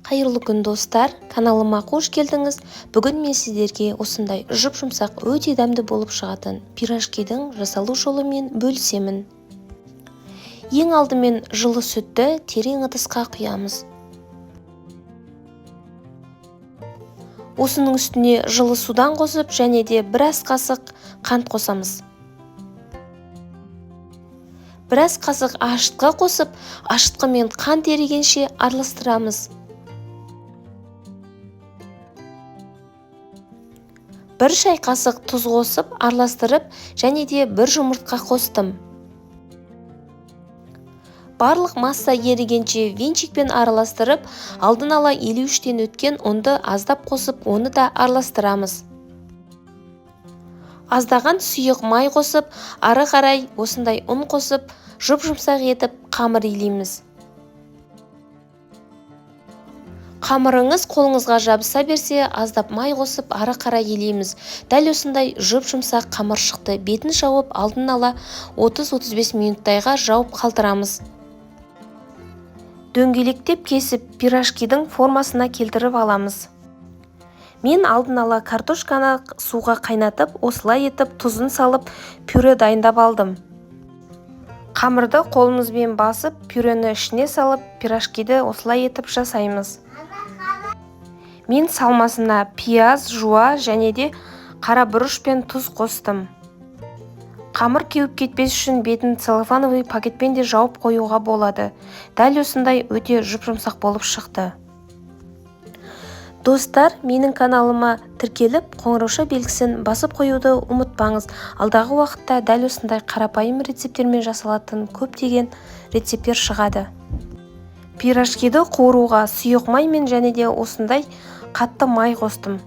Қайырлы күн достар, каналыма қош келдіңіз. Бүгін мен сіздерге осындай жұп-жұмсақ өте дәмді болып шығатын пирожкидің жасалу жолымен бөлісемін. Ең алдымен жылы сүтті терең ыдысқа құямыз. Осының үстіне жылы судан қосып және де біраз қасық қант қосамыз. Біраз қасық ашытқы қосып, ашытқымен қант ерігенше араластырамыз. Бір шай қасық тұз қосып араластырып және де бір жұмыртқа қостым. Барлық масса ерігенше венчикпен араластырып, алдын ала 53-тен өткен ұнды аздап қосып, оны да араластырамыз. Аздаған сұйық май қосып, ары қарай осындай ұн қосып, жұп-жұмсақ етіп қамыр илейміз. Қамырыңыз қолыңызға жабыса берсе, аздап май қосып, ары қарай илейміз. Дәл осындай жұп-жұмсақ қамыр шықты. Бетін жауып, алдын ала 30-35 минуттайға жауып қалтырамыз. Дөңгелектеп кесіп, пирожкидің формасына келтіріп аламыз. Мен алдын ала картошканы суға қайнатып, осылай етіп тұзын салып, пюре дайындап алдым. Қамырды қолымызбен басып, пюрені ішіне салып, пирожкиді осылай етіп жасаймыз. Мен салмасына пияз, жуа және де қара бұрыш пен тұз қостым. Қамыр кеуіп кетпес үшін бетін целлофановый пакетпен де жауып қоюға болады. Дәл осындай өте жұп-жұмсақ болып шықты. Достар, менің каналыма тіркеліп, қоңырауша белгісін басып қоюды ұмытпаңыз. Алдағы уақытта дәл осындай қарапайым рецепттермен жасалатын көптеген рецепттер шығады. Пирожкиді қуыруға сұйық май мен және де осындай қатты май қостым.